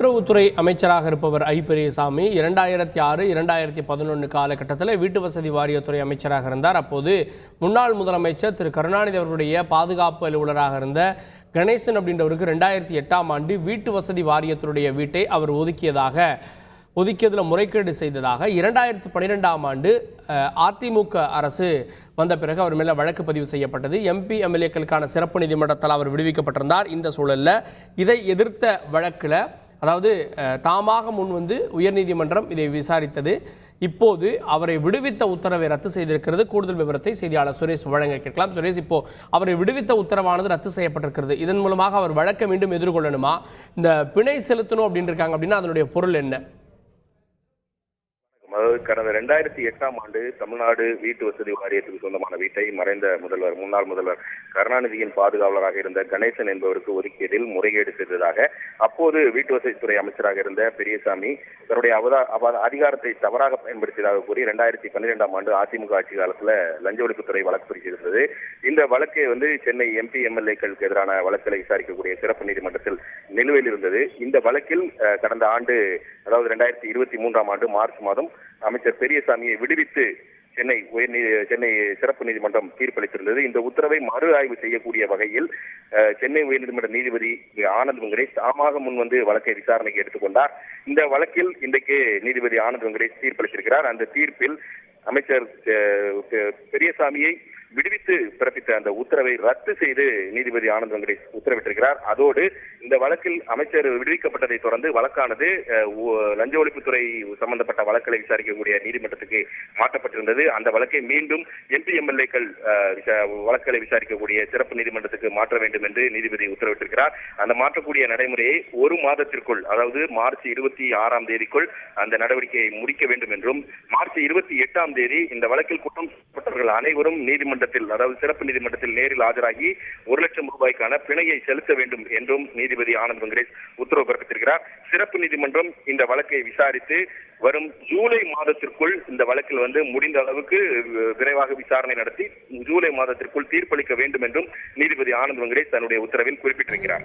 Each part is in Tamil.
கூட்டுறவுத்துறை அமைச்சராக இருப்பவர் ஐ பெரியசாமி 2006, 2011 காலகட்டத்தில் வீட்டு வசதி வாரியத்துறை அமைச்சராக இருந்தார். அப்போது முன்னாள் முதலமைச்சர் திரு கருணாநிதி அவர்களுடைய பாதுகாப்பு அலுவலராக இருந்த கணேசன் அப்படின்றவருக்கு 2008ஆம் ஆண்டு வீட்டு வசதி வாரியத்துடைய வீட்டை அவர் ஒதுக்கியதில் முறைகேடு செய்ததாக 2012ஆம் ஆண்டு அதிமுக அரசு வந்த பிறகு அவர் மேலே வழக்கு பதிவு செய்யப்பட்டது. எம்பி எம்எல்ஏக்களுக்கான சிறப்பு நீதிமன்றத்தால் அவர் விடுவிக்கப்பட்டிருந்தார். இந்த சூழலில் இதை எதிர்த்த வழக்கில் அதாவது தாமாக முன் வந்து உயர்நீதிமன்றம் இதை விசாரித்தது. இப்போது அவரை விடுவித்த உத்தரவை ரத்து செய்திருக்கிறது. கூடுதல் விவரத்தை செய்தியாளர் சுரேஷ் வழங்க கேட்கலாம். சுரேஷ், இப்போ அவரை விடுவித்த உத்தரவானது ரத்து செய்யப்பட்டிருக்கிறது. இதன் மூலமாக அவர் வழக்கை மீண்டும் எதிர்கொள்ளணுமா, இந்த பிணை செலுத்தணும் அப்படின்னு இருக்காங்க அப்படின்னா அதனுடைய பொருள் என்ன? கடந்த 2008ஆம் ஆண்டு தமிழ்நாடு வீட்டு வசதி வாரியத்துக்கு சொந்தமான வீட்டை மறைந்த முன்னாள் முதல்வர் கருணாநிதியின் பாதுகாவலராக இருந்த கணேசன் என்பவருக்கு ஒதுக்கியதில் முறைகேடு செய்ததாக அப்போது வீட்டு வசதித்துறை அமைச்சராக இருந்த பெரியசாமி தன்னுடைய அதிகாரத்தை தவறாக பயன்படுத்தியதாக கூறி 2012ஆம் ஆண்டு அதிமுக ஆட்சி காலத்தில் லஞ்ச ஒழிப்புத்துறை வழக்கு பிடிச்சிருந்தது. இந்த வழக்கை சென்னை எம்பி எம்எல்ஏக்களுக்கு எதிரான வழக்குகளை விசாரிக்கக்கூடிய சிறப்பு நீதிமன்றத்தில் நிலுவையில் இருந்தது. இந்த வழக்கில் கடந்த ஆண்டு, அதாவது 2023ஆம் ஆண்டு மார்ச் மாதம் அமைச்சர் பெரியசாமியை விடுவித்து சென்னை சிறப்பு நீதிமன்றம் தீர்ப்பளித்திருந்தது. இந்த உத்தரவை மறு ஆய்வு செய்யக்கூடிய வகையில் சென்னை உயர்நீதிமன்ற நீதிபதி ஆனந்த் வெங்கடேஷ் தாமாக முன் வந்து வழக்கை விசாரணைக்கு எடுத்துக்கொண்டார். இந்த வழக்கில் இன்றைக்கு நீதிபதி ஆனந்த் வெங்கடேஷ் தீர்ப்பளித்திருக்கிறார். அந்த தீர்ப்பில் அமைச்சர் பெரியசாமியை விடுவித்து பிறப்பித்த அந்த உத்தரவை ரத்து செய்து நீதிபதி ஆனந்த் வெங்கடேஷ் உத்தரவிட்டிருக்கிறார். அதோடு இந்த வழக்கில் அமைச்சர் விடுவிக்கப்பட்டதை தொடர்ந்து வழக்கானது லஞ்ச ஒழிப்புத்துறை சம்பந்தப்பட்ட வழக்குகளை விசாரிக்கக்கூடிய நீதிமன்றத்துக்கு மாற்றப்பட்டிருந்தது. அந்த வழக்கை மீண்டும் எம்பி எம்எல்ஏக்கள் வழக்குகளை விசாரிக்கக்கூடிய சிறப்பு நீதிமன்றத்துக்கு மாற்ற வேண்டும் என்று நீதிபதி உத்தரவிட்டிருக்கிறார். அந்த மாற்றக்கூடிய நடைமுறையை ஒரு மாதத்திற்குள், அதாவது மார்ச் 26ஆம் தேதிக்குள் அந்த நடவடிக்கையை முடிக்க வேண்டும் என்றும், மார்ச் 28ஆம் தேதி இந்த வழக்கில் குற்றம் சாட்டப்பட்டவர்கள் அனைவரும் அதாவது சிறப்பு நீதிமன்றத்தில் நேரில் ஆஜராகி 1 லட்சம் ரூபாய்க்கான பிணையை செலுத்த வேண்டும் என்றும் நீதிபதி ஆனந்த் வெங்கடேஷ் உத்தரவு பிறப்பித்திருக்கிறார். சிறப்பு நீதிமன்றம் இந்த வழக்கை விசாரித்து வரும் ஜூலை மாதத்திற்குள் இந்த வழக்கில் முடிந்த அளவுக்கு விரைவாக விசாரணை நடத்தி ஜூலை மாதத்திற்குள் தீர்ப்பளிக்க வேண்டும் என்றும் நீதிபதி ஆனந்த் வெங்கடேஷ் தன்னுடைய உத்தரவில் குறிப்பிட்டிருக்கிறார்.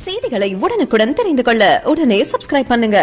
செய்திகளை உடனுக்குடன் தெரிந்து கொள்ள உடனே சப்ஸ்கிரைப் பண்ணுங்க.